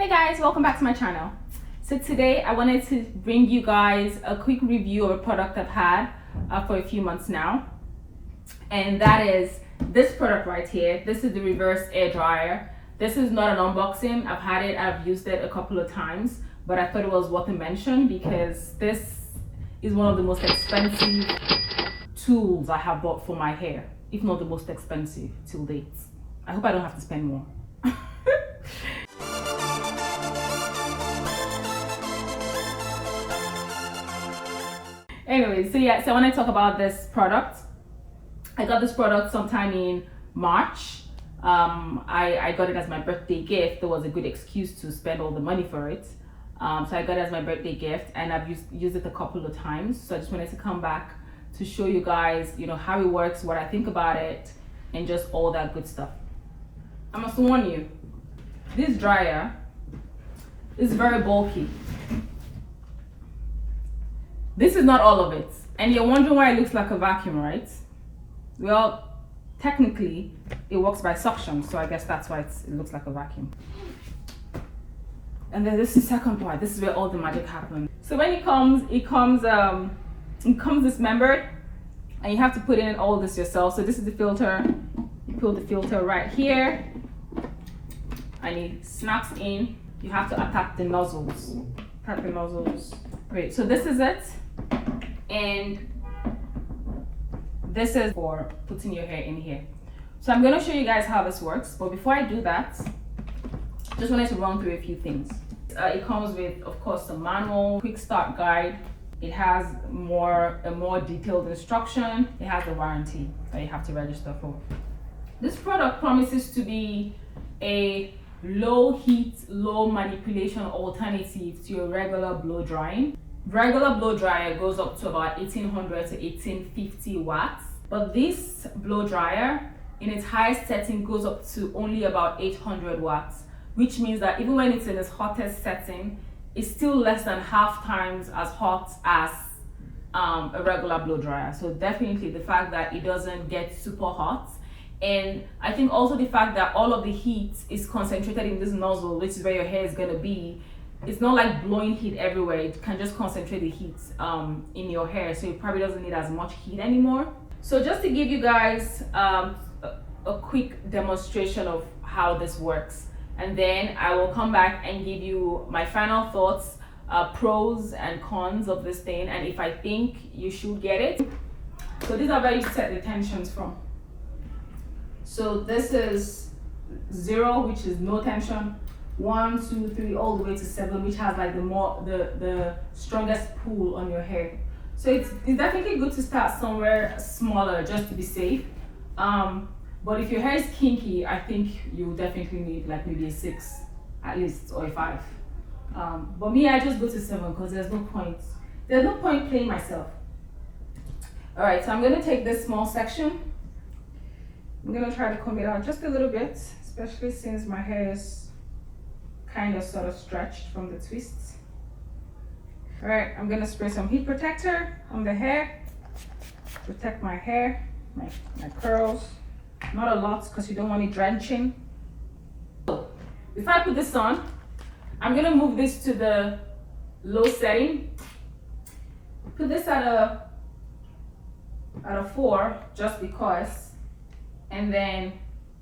Hey guys, welcome back to my channel. So today I wanted to bring you guys a quick review of a product I've had for a few months now, and that is this product right here. This is the Reverse Air Dryer. This is not an unboxing. I've had it, I've used it a couple of times, but I thought it was worth a mention because this is one of the most expensive tools I have bought for my hair, if not the most expensive till date. I hope I don't have to spend more. Anyway, so I want to talk about this product. I got this product sometime in March. I got it as my birthday gift. There was a good excuse to spend all the money for it. So I got it as my birthday gift, and I've used it a couple of times. So I just wanted to come back to show you guys, how it works, what I think about it, and just all that good stuff. I must warn you, this dryer is very bulky. This is not all of it, and you're wondering why it looks like a vacuum, right? Well, technically it works by suction, so I guess that's why it looks like a vacuum. And then this is the second part. This is where all the magic happens. So when it comes dismembered, and you have to put in all this yourself. So this is the filter. You put the filter right here, and it snaps in. You have to attack the nozzles. Great. So this is it, and this is for putting your hair in here. So I'm going to show you guys how this works, but before I do that, just wanted to run through a few things. It comes with, of course, a manual, quick start guide. It has a more detailed instruction. It has a warranty that you have to register for. This product promises to be a low heat, low manipulation alternative to your regular blow drying. Regular blow dryer goes up to about 1800 to 1850 watts, but this blow dryer in its highest setting goes up to only about 800 watts, which means that even when it's in its hottest setting, it's still less than half times as hot as a regular blow dryer. So definitely the fact that it doesn't get super hot, and I think also the fact that all of the heat is concentrated in this nozzle, which is where your hair is going to be. It's not like blowing heat everywhere. It can just concentrate the heat in your hair, so it probably doesn't need as much heat anymore. So just to give you guys a quick demonstration of how this works, and then I will come back and give you my final thoughts, pros and cons of this thing, and if I think you should get it. So these are where you set the tensions from. So this is 0, which is no tension, 1, 2, 3, all the way to 7, which has like the strongest pull on your hair. So it's definitely good to start somewhere smaller just to be safe. But if your hair is kinky, I think you definitely need like maybe a 6 at least, or a 5. But me, I just go to 7 because there's no point playing myself. All right, so I'm gonna take this small section. I'm gonna try to comb it out just a little bit, especially since my hair is kind of sort of stretched from the twists. All right, I'm gonna spray some heat protector on the hair, protect my hair, my curls. Not a lot because you don't want it drenching. So before I put this on, I'm gonna move this to the low setting. Put this at a 4 just because, and then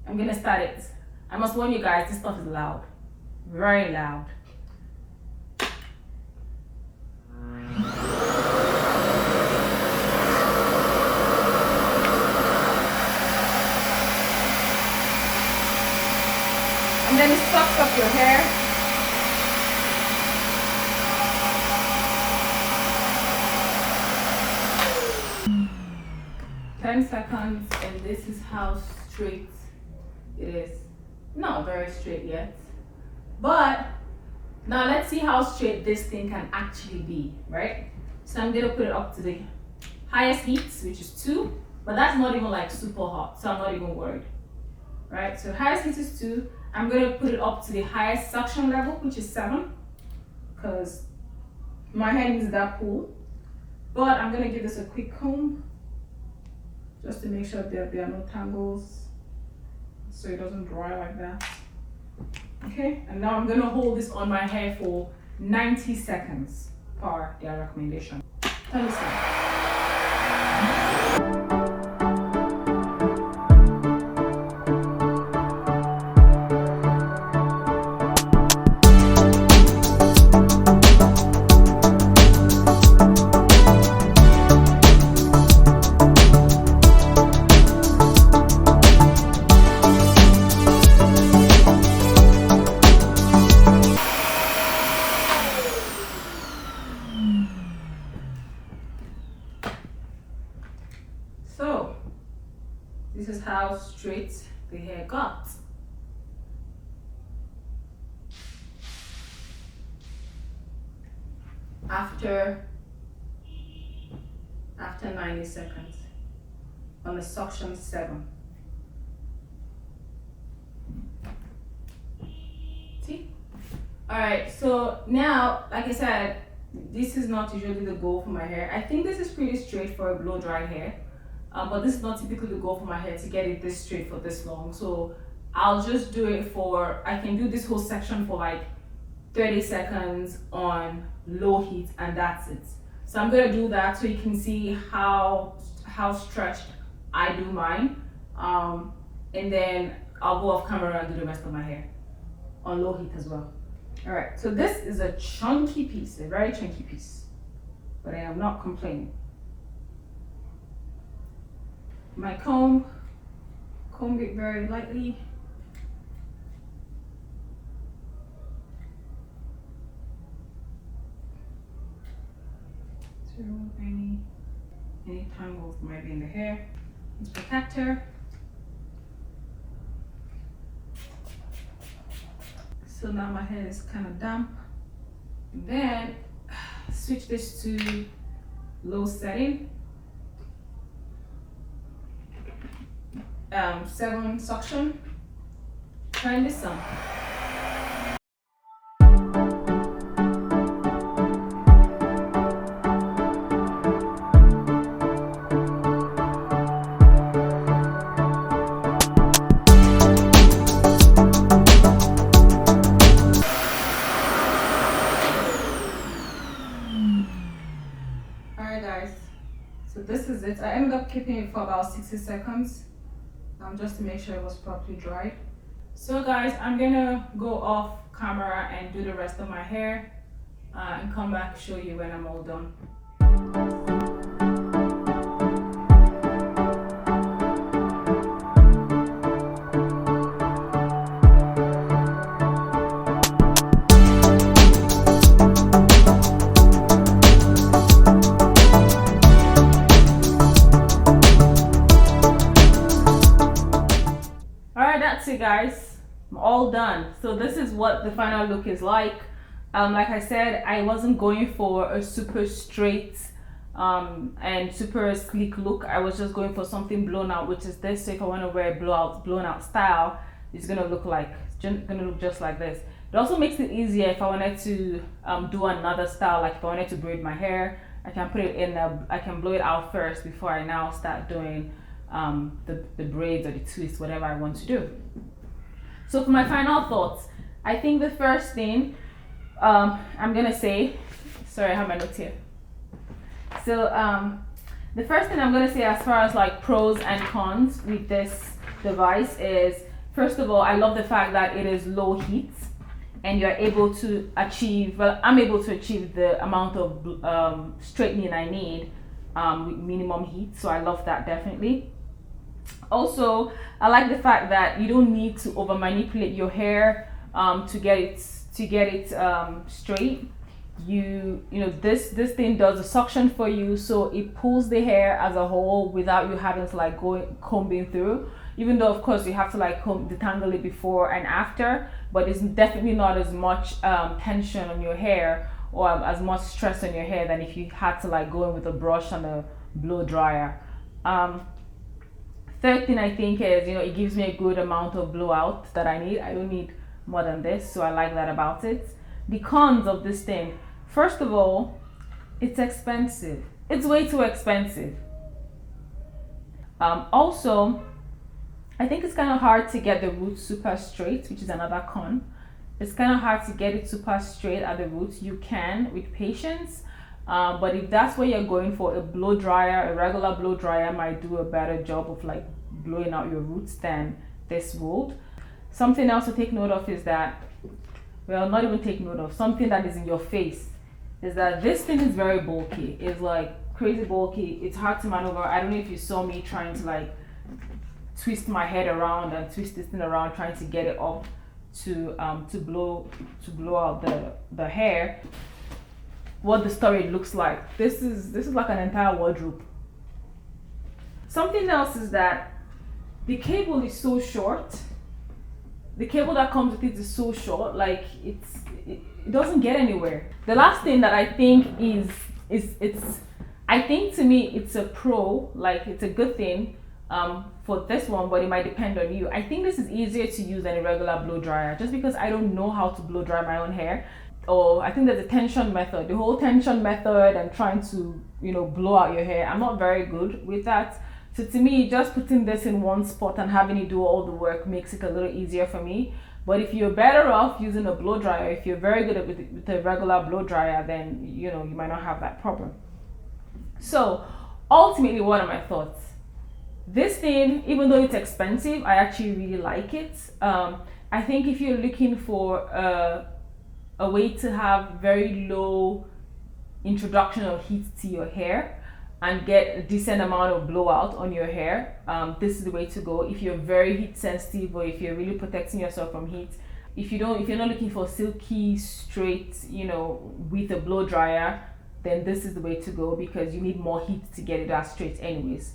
I'm gonna start it. I must warn you guys, this stuff is loud, very loud. And then it sucks up your hair. "10 seconds, and this is how straight it is. Not very straight yet, but now let's see how straight this thing can actually be, right? So I'm gonna put it up to the highest heat, which is 2, but that's not even like super hot, so I'm not even worried, right? So highest heat is 2. I'm gonna put it up to the highest suction level, which is 7, because my hair needs that pull. But I'm gonna give this a quick comb just to make sure that there are no tangles, so it doesn't dry like that. Okay, and now I'm gonna hold this on my hair for 90 seconds per their recommendation. Tell me something. So, this is how straight the hair got. After 90 seconds on the suction 7. See? Alright, so now, like I said, this is not usually the goal for my hair. I think this is pretty straight for a blow dry hair. But this is not typically the goal for my hair to get it this straight for this long. So I'll just do it for, I can do this whole section for like 30 seconds on low heat, and that's it. So I'm gonna do that so you can see how stretched I do mine. And then I'll go off camera and do the rest of my hair on low heat as well. All right, so this is a chunky piece, a very chunky piece, but I am not complaining. My comb it very lightly. To remove any tangles that might be in the hair. It's protector. So now my hair is kind of damp. Then switch this to low setting. 7 suction. Turn this on. Alright guys, so this is it. I ended up keeping it for about 60 seconds. Just to make sure it was properly dried. So guys, I'm gonna go off camera and do the rest of my hair and come back show you when I'm all done. That's it guys, I'm all done. So this is what the final look is like. Like I said, I wasn't going for a super straight and super sleek look. I was just going for something blown out, which is this. So if I want to wear a blown out style, it's gonna look just like this. It also makes it easier if I wanted to do another style. Like if I wanted to braid my hair, I can put it in I can blow it out first before I now start doing the braids or the twist, whatever I want to do. So for my final thoughts, I think the first thing I'm gonna say, sorry, I have my notes here. So the first thing I'm gonna say as far as like pros and cons with this device is, first of all, I love the fact that it is low heat and you're able to achieve, well, I'm able to achieve the amount of straightening I need with minimum heat. So I love that definitely. Also, I like the fact that you don't need to over manipulate your hair to get it straight. You know this thing does the suction for you, so it pulls the hair as a whole without you having to like combing through. Even though of course you have to like detangle it before and after, but it's definitely not as much tension on your hair or as much stress on your hair than if you had to like go in with a brush and a blow dryer. Third thing I think is, it gives me a good amount of blowout that I need. I don't need more than this, so I like that about it. The cons of this thing, first of all, it's expensive. It's way too expensive. Also, I think it's kind of hard to get the roots super straight, which is another con. it's kind of hard to get it super straight at the roots. You can with patience, but if that's what you're going for, a blow dryer, a regular blow dryer might do a better job of like blowing out your roots than this would. Something else to take note of is that, well, not even take note of, something that is in your face is that this thing is very bulky. It's like crazy bulky. It's hard to maneuver. I don't know if you saw me trying to like twist my head around and twist this thing around trying to get it up to blow out the hair. What the storage looks like. This is like an entire wardrobe. Something else is that the cable is so short. The cable that comes with it is so short, like it doesn't get anywhere. The last thing that I think is I think to me it's a pro, like it's a good thing for this one, but it might depend on you. I think this is easier to use than a regular blow dryer, just because I don't know how to blow dry my own hair. Or I think there's a tension method, the whole tension method and trying to, you know, blow out your hair. I'm not very good with that. So to me, just putting this in one spot and having it do all the work makes it a little easier for me. But if you're better off using a blow dryer, if you're very good with a regular blow dryer, then, you know, you might not have that problem. So ultimately, what are my thoughts? This thing, even though it's expensive, I actually really like it. I think if you're looking for a way to have very low introduction of heat to your hair and get a decent amount of blowout on your hair, this is the way to go. If you're very heat sensitive, or if you're really protecting yourself from heat, if you're not looking for silky straight, you know, with a blow dryer, then this is the way to go, because you need more heat to get it as straight anyways.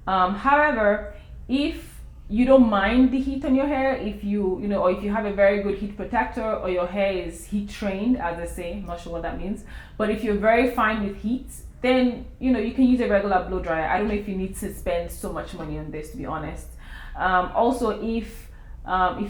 However, if you don't mind the heat on your hair, if you know, or if you have a very good heat protector, or your hair is heat trained, as they say, I'm not sure what that means, but if you're very fine with heat, then, you know, you can use a regular blow dryer. I don't know if you need to spend so much money on this, to be honest. Also, if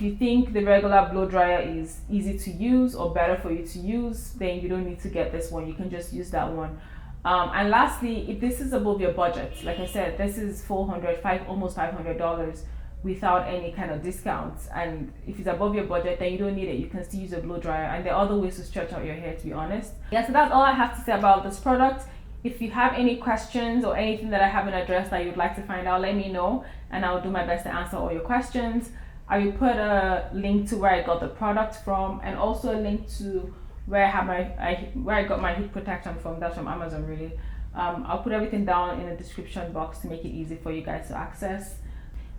you think the regular blow dryer is easy to use or better for you to use, then you don't need to get this one. You can just use that one. And lastly, if this is above your budget, like I said, this is almost $500 without any kind of discounts. And if it's above your budget, then you don't need it. You can still use a blow dryer, and there are other ways to stretch out your hair, to be honest. Yeah, so that's all I have to say about this product. If you have any questions or anything that I haven't addressed that you'd like to find out, let me know, and I'll do my best to answer all your questions. I will put a link to where I got the product from, and also a link to where I got my heat protection from. That's from Amazon, really. I'll put everything down in the description box to make it easy for you guys to access.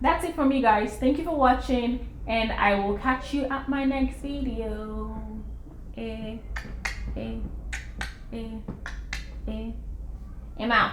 That's it for me, guys. Thank you for watching, and I will catch you at my next video. I'm out.